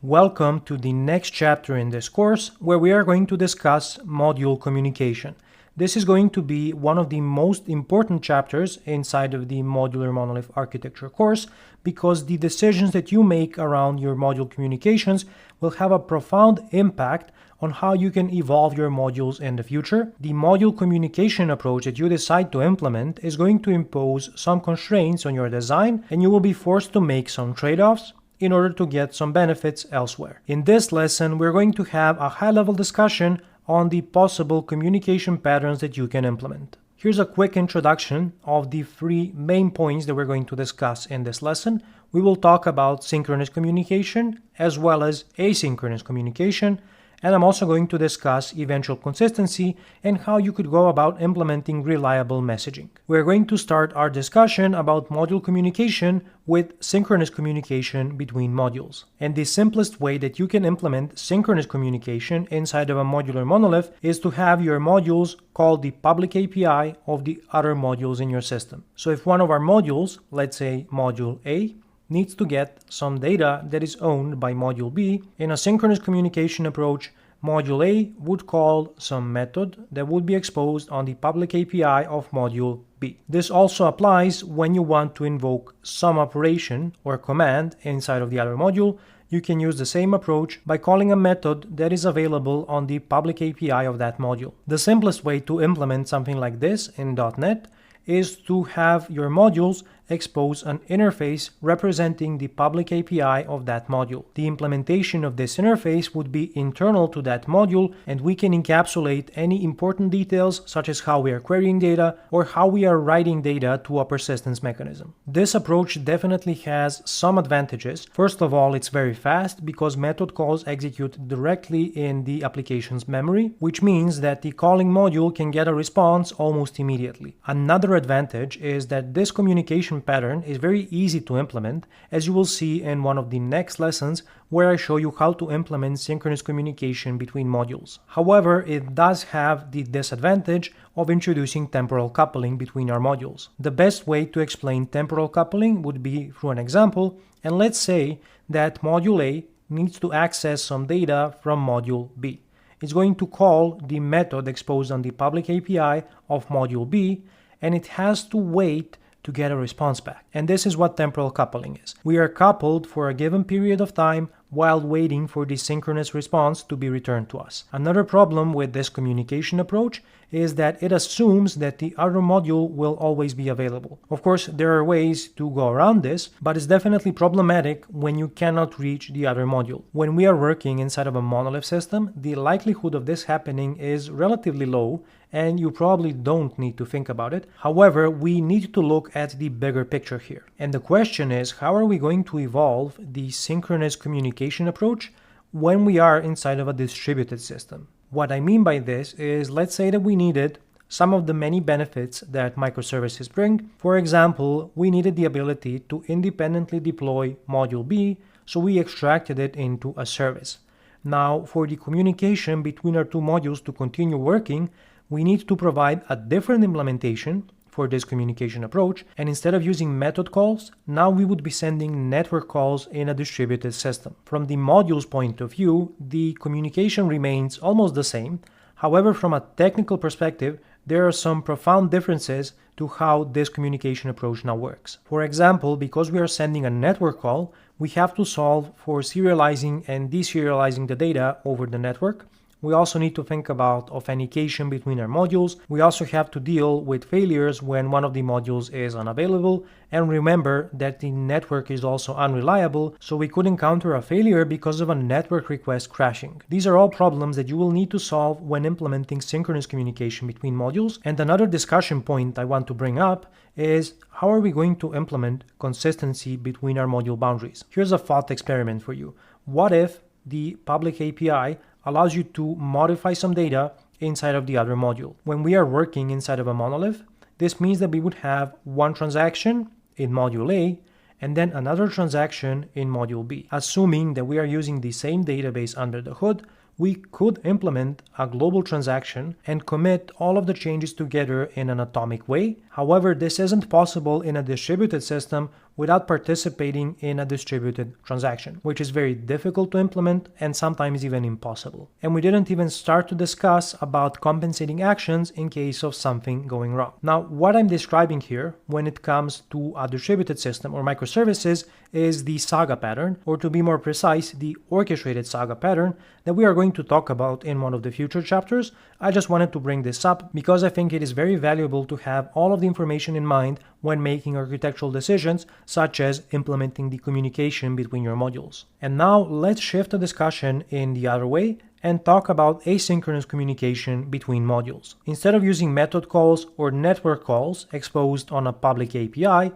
Welcome to the next chapter in this course where we are going to discuss module communication. This is going to be one of the most important chapters inside of the modular monolith architecture course because the decisions that you make around your module communications will have a profound impact on how you can evolve your modules in the future. The module communication approach that you decide to implement is going to impose some constraints on your design, and you will be forced to make some trade-offs in order to get some benefits elsewhere. In this lesson, we're going to have a high-level discussion on the possible communication patterns that you can implement. Here's a quick introduction of the three main points that we're going to discuss in this lesson. We will talk about synchronous communication as well as asynchronous communication, and I'm also going to discuss eventual consistency and how you could go about implementing reliable messaging. We're going to start our discussion about module communication with synchronous communication between modules. And the simplest way that you can implement synchronous communication inside of a modular monolith is to have your modules call the public API of the other modules in your system. So if one of our modules, let's say module A, needs to get some data that is owned by module B, in a synchronous communication approach, module A would call some method that would be exposed on the public API of module B. This also applies when you want to invoke some operation or command inside of the other module. You can use the same approach by calling a method that is available on the public API of that module. The simplest way to implement something like this in .NET is to have your modules expose an interface representing the public API of that module. The implementation of this interface would be internal to that module, and we can encapsulate any important details such as how we are querying data or how we are writing data to a persistence mechanism. This approach definitely has some advantages. First of all, it's very fast because method calls execute directly in the application's memory, which means that the calling module can get a response almost immediately. Another advantage is that this communication pattern is very easy to implement, as you will see in one of the next lessons where I show you how to implement synchronous communication between modules. However, it does have the disadvantage of introducing temporal coupling between our modules. The best way to explain temporal coupling would be through an example, and let's say that module A needs to access some data from module B. It's going to call the method exposed on the public API of module B, and it has to wait to get a response back. And this is what temporal coupling is. We are coupled for a given period of time while waiting for the synchronous response to be returned to us. Another problem with this communication approach is that it assumes that the other module will always be available. Of course, there are ways to go around this, but it's definitely problematic when you cannot reach the other module. When we are working inside of a monolith system, the likelihood of this happening is relatively low, and you probably don't need to think about it. However, we need to look at the bigger picture here. And the question is, how are we going to evolve the synchronous communication approach when we are inside of a distributed system? What I mean by this is, let's say that we needed some of the many benefits that microservices bring. For example, we needed the ability to independently deploy module B, so we extracted it into a service. Now, for the communication between our two modules to continue working, we need to provide a different implementation for this communication approach, and instead of using method calls, now we would be sending network calls in a distributed system. From the module's point of view, the communication remains almost the same. However, from a technical perspective, there are some profound differences to how this communication approach now works. For example, because we are sending a network call, we have to solve for serializing and deserializing the data over the network. We also need to think about authentication between our modules. We also have to deal with failures when one of the modules is unavailable. And remember that the network is also unreliable, so we could encounter a failure because of a network request crashing. These are all problems that you will need to solve when implementing synchronous communication between modules. And another discussion point I want to bring up is, how are we going to implement consistency between our module boundaries? Here's a thought experiment for you. What if the public API allows you to modify some data inside of the other module? When we are working inside of a monolith, this means that we would have one transaction in module A and then another transaction in module B. Assuming that we are using the same database under the hood, we could implement a global transaction and commit all of the changes together in an atomic way. However, this isn't possible in a distributed system without participating in a distributed transaction, which is very difficult to implement and sometimes even impossible. And we didn't even start to discuss about compensating actions in case of something going wrong. Now, what I'm describing here when it comes to a distributed system or microservices is the Saga pattern, or to be more precise, the orchestrated Saga pattern that we are going to talk about in one of the future chapters. I just wanted to bring this up because I think it is very valuable to have all of the information in mind when making architectural decisions, such as implementing the communication between your modules. And now let's shift the discussion in the other way and talk about asynchronous communication between modules. Instead of using method calls or network calls exposed on a public API,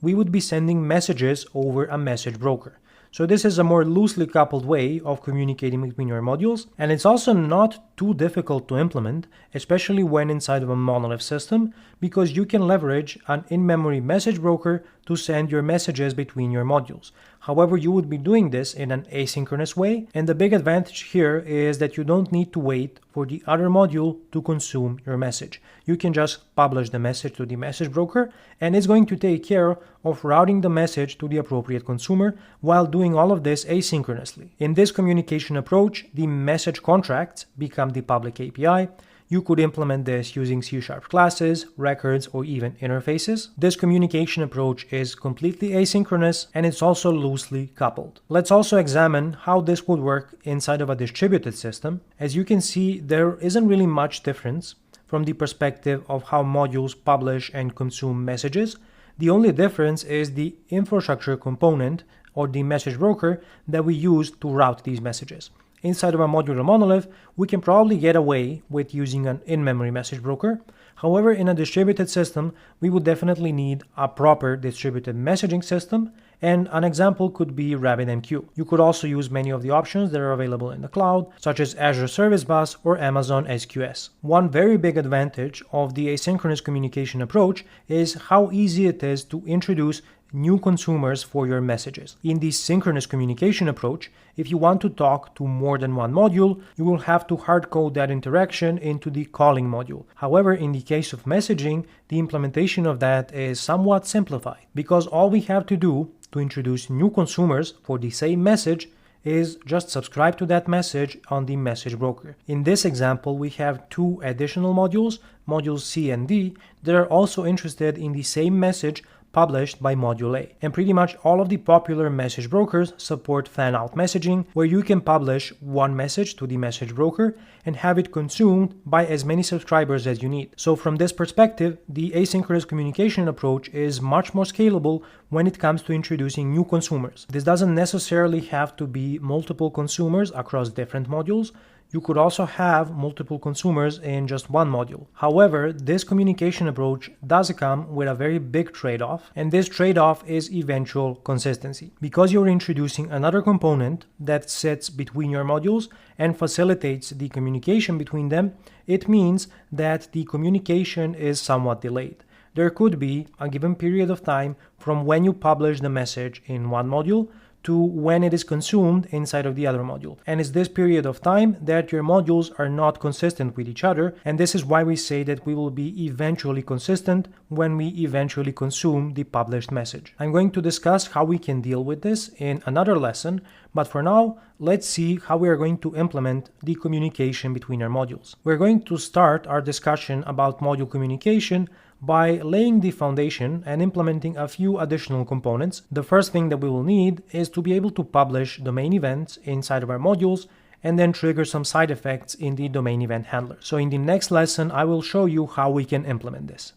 we would be sending messages over a message broker. So this is a more loosely coupled way of communicating between your modules, and it's also not too difficult to implement, especially when inside of a monolith system, because you can leverage an in-memory message broker to send your messages between your modules. However, you would be doing this in an asynchronous way, and the big advantage here is that you don't need to wait for the other module to consume your message. You can just publish the message to the message broker, and it's going to take care of routing the message to the appropriate consumer while doing all of this asynchronously. In this communication approach, the message contracts become the public API. You could implement this using C# classes, records, or even interfaces. This communication approach is completely asynchronous, and it's also loosely coupled. Let's also examine how this would work inside of a distributed system. As you can see, there isn't really much difference from the perspective of how modules publish and consume messages. The only difference is the infrastructure component or the message broker that we use to route these messages. Inside of a modular monolith, we can probably get away with using an in-memory message broker. However, in a distributed system, we would definitely need a proper distributed messaging system, and an example could be RabbitMQ. You could also use many of the options that are available in the cloud, such as Azure Service Bus or Amazon SQS. One very big advantage of the asynchronous communication approach is how easy it is to introduce new consumers for your messages. In the synchronous communication approach, if you want to talk to more than one module, you will have to hard code that interaction into the calling module. However, in the case of messaging, the implementation of that is somewhat simplified, because all we have to do to introduce new consumers for the same message is just subscribe to that message on the message broker. In this example, we have two additional modules, modules C and D, that are also interested in the same message published by Module A. And pretty much all of the popular message brokers support fan-out messaging, where you can publish one message to the message broker and have it consumed by as many subscribers as you need. So from this perspective, the asynchronous communication approach is much more scalable when it comes to introducing new consumers. This doesn't necessarily have to be multiple consumers across different modules. You could also have multiple consumers in just one module. However, this communication approach does come with a very big trade-off, and this trade-off is eventual consistency. Because you're introducing another component that sits between your modules and facilitates the communication between them, it means that the communication is somewhat delayed. There could be a given period of time from when you publish the message in one module to when it is consumed inside of the other module. And it's this period of time that your modules are not consistent with each other, and this is why we say that we will be eventually consistent when we eventually consume the published message. I'm going to discuss how we can deal with this in another lesson, but for now, let's see how we are going to implement the communication between our modules. We're going to start our discussion about module communication by laying the foundation and implementing a few additional components. The first thing that we will need is to be able to publish domain events inside of our modules and then trigger some side effects in the domain event handler. So in the next lesson, I will show you how we can implement this.